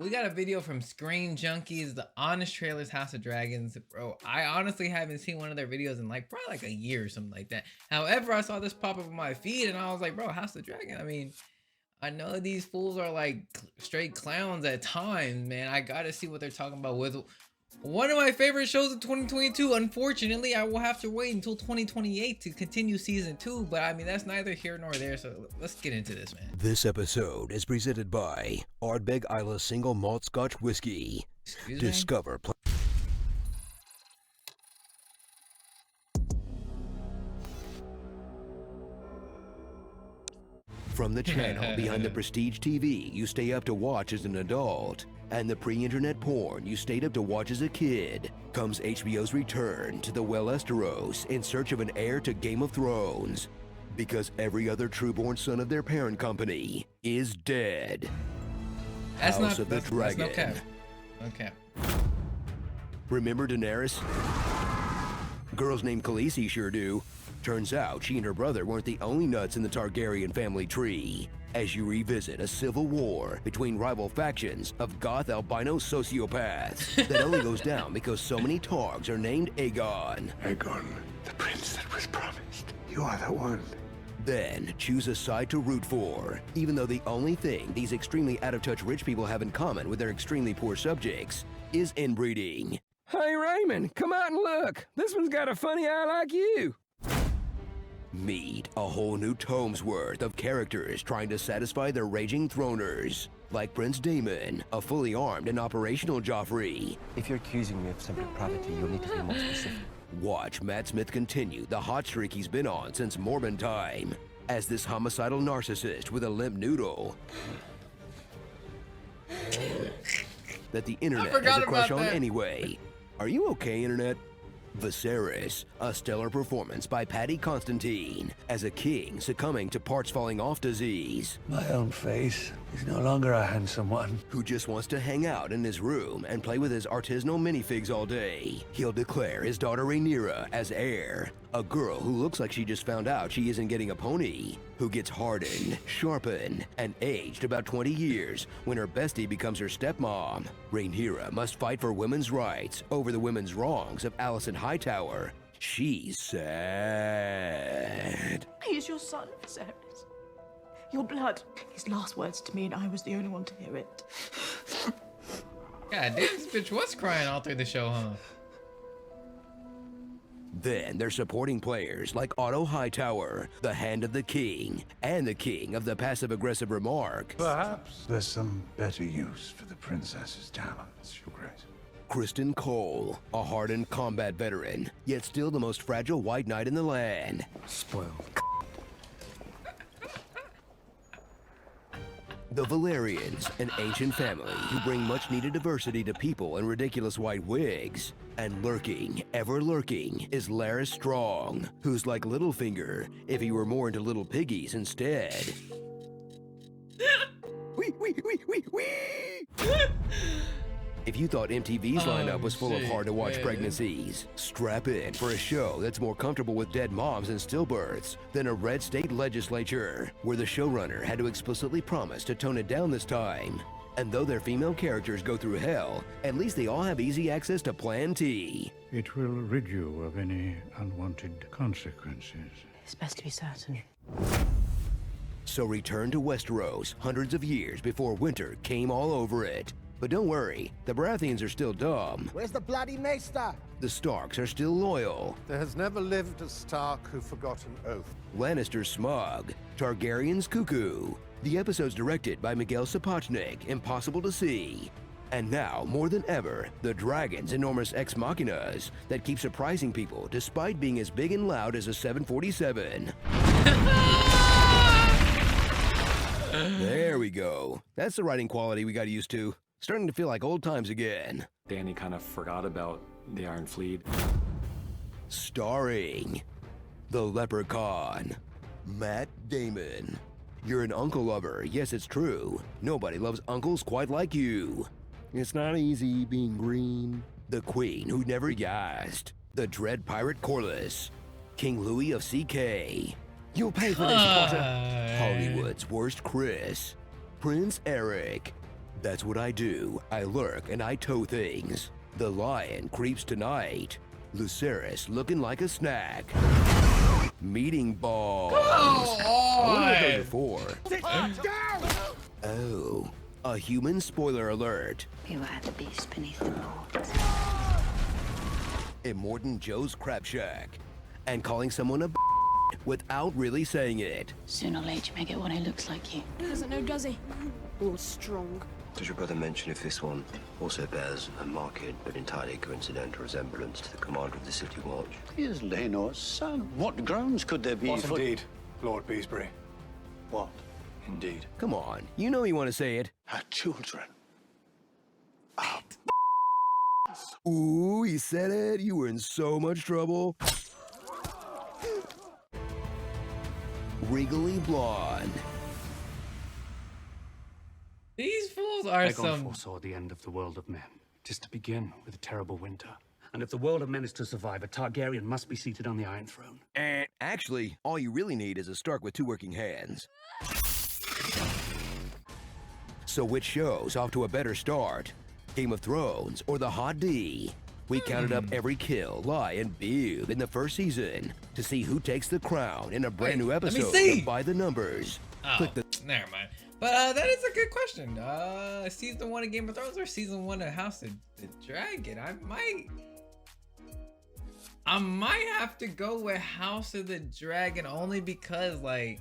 We got a video from Screen Junkies, the Honest Trailers House of Dragons. Bro, I honestly haven't seen one of their videos in like probably like a year or something like that. However, I saw this pop up on my feed and I was like, bro, House of Dragon. I mean, I know these fools are like straight clowns at times, man. I gotta see what they're talking about with one of my favorite shows of 2022. Unfortunately, I will have to wait until 2028 to continue season 2, but I mean, that's neither here nor there, so let's get into this, man. This episode is presented by Ardbeg Isla Single Malt Scotch Whiskey. Excuse me? Discover. From the channel behind the prestige TV you stay up to watch as an adult, and the pre-internet porn you stayed up to watch as a kid, comes HBO's return to the Westeros in search of an heir to Game of Thrones. Because every other trueborn son of their parent company is dead. That's House not of the that's Dragon. no cap. Okay. Remember Daenerys? Girls named Khaleesi sure do. Turns out she and her brother weren't the only nuts in the Targaryen family tree. As you revisit a civil war between rival factions of goth albino sociopaths that only goes down because so many Targs are named Aegon. Aegon, the prince that was promised. You are the one. Then choose a side to root for, even though the only thing these extremely out-of-touch rich people have in common with their extremely poor subjects is inbreeding. Hey Raymond, come out and look. This one's got a funny eye like you. Meet a whole new tome's worth of characters trying to satisfy their raging throners, like Prince Daemon, a fully armed and operational Joffrey. If you're accusing me of some depravity, you'll need to be more specific. Watch Matt Smith continue the hot streak he's been on since Morbin time, as this homicidal narcissist with a limp noodle that the internet has a crush on anyway. Are you okay, internet? Viserys, a stellar performance by Paddy Constantine as a king succumbing to parts falling off disease, My own face is no longer a handsome one. who just wants to hang out in his room and play with his artisanal minifigs all day. He'll declare his daughter Rhaenyra as heir, a girl who looks like she just found out she isn't getting a pony, who gets hardened, sharpened, and aged about 20 years when her bestie becomes her stepmom. Rhaenyra must fight for women's rights over the women's wrongs of Alicent Hightower. She's sad. He is your son, Viserys. Your blood. His last words to me, and I was the only one to hear it. God damn, this bitch was crying all through the show, huh? Then there's supporting players like Otto Hightower, the Hand of the King, and the King of the Passive-Aggressive Remark. Perhaps there's some better use for the princess's talents, Your Grace. Kristen Cole, a hardened combat veteran, yet still the most fragile white knight in the land. Spoiled. The Valerians, an ancient family who bring much-needed diversity to people in ridiculous white wigs. And lurking, ever lurking, is Larys Strong, who's like Littlefinger if he were more into little piggies instead. Wee, wee, wee, wee, wee! If you thought MTV's lineup was full of hard-to-watch man. pregnancies, strap in for a show that's more comfortable with dead moms and stillbirths than a red state legislature, where the showrunner had to explicitly promise to tone it down this time. And though their female characters go through hell, at least they all have easy access to Plan T. It will rid you of any unwanted consequences. It's best to be certain. So return to Westeros hundreds of years before winter came all over it. But don't worry, the Baratheons are still dumb. Where's the bloody maester? The Starks are still loyal. There has never lived a Stark who forgot an oath. Lannister's smug. Targaryen's cuckoo. The episode's directed by Miguel Sapochnik, impossible to see. And now, more than ever, the dragon's enormous ex machinas that keep surprising people despite being as big and loud as a 747. There we go. That's the writing quality we got used to. Starting to feel like old times again. Dany kind of forgot about the Iron Fleet. Starring the Leprechaun, Matt Damon. You're an uncle lover, yes it's true. Nobody loves uncles quite like you. It's not easy being green. The Queen who never gassed. The Dread Pirate Corlys. King Louis of CK. You'll pay for this, Potter. Hollywood's worst Chris. Prince Eric. That's what I do. I lurk and I tow things. The lion creeps tonight. Lucerys looking like a snack. Meeting balls. What did I go before? Oh, a human spoiler alert. Beware the beast beneath the boards. Immortan Joe's Crab Shack. And calling someone a without really saying it. Sooner or later, you may get one who looks like you. He doesn't know, does he? Or strong. Does your brother mention if this one also bears a marked but entirely coincidental resemblance to the commander of the City Watch? He is Laenor's son. What grounds could there be What for... indeed, Lord Beesbury? What? Indeed. Come on, you know you want to say it. Her children. Ooh, he said it. You were in so much trouble. Regally blonde. These fools are Aegon some. foresaw the end of the world of men. 'Tis to begin with a terrible winter. And if the world of men is to survive, a Targaryen must be seated on the Iron Throne. Actually, all you really need is a Stark with 2 working hands. So which show's off to a better start? Game of Thrones or the Hot D? We counted up every kill, lie, and boob in the first season to see who takes the crown in a brand new episode of By the Numbers. Oh, Click the never mind. But that is a good question. Season 1 of Game of Thrones or season 1 of House of the Dragon? I might have to go with House of the Dragon only because like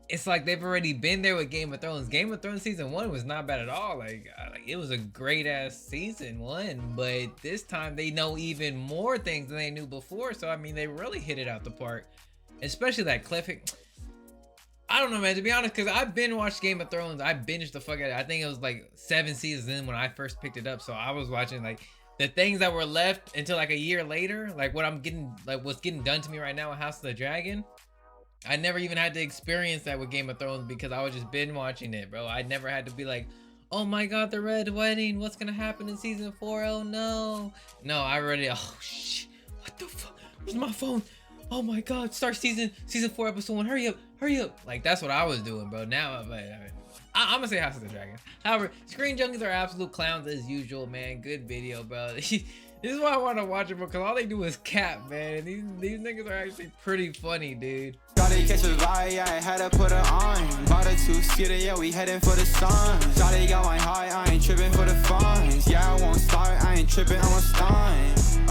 it's like they've already been there with Game of Thrones. Game of Thrones season 1 was not bad at all. Like it was a great ass season 1, but this time they know even more things than they knew before. So I mean, they really hit it out the park, especially that cliffhanger. I don't know, man, to be honest, because I've been watched Game of Thrones. I binged the fuck out of it. I think it was like 7 seasons in when I first picked it up. So I was watching like the things that were left until like a year later, like what I'm getting, like what's getting done to me right now with House of the Dragon. I never even had to experience that with Game of Thrones because I was just binge watching it, bro. I never had to be like, oh my God, the Red Wedding. What's going to happen in season 4? Oh no. No, I already, oh shit. What the fuck? Where's my phone? Oh my God, start season 4, episode 1. Hurry up, hurry up. Like, that's what I was doing, bro. Now, I'm gonna say House of the Dragon. However, Screen Junkies are absolute clowns as usual, man. Good video, bro. This is why I want to watch it, bro, because all they do is cap, man. And these niggas are actually pretty funny, dude. Shawty catch a vibe, yeah, I had to put her on. Bought a 2-seater, yeah, we heading for the sun. Shawty got my heart, I ain't tripping for the funds. Yeah, I won't start, I ain't tripping, I'm a stunt.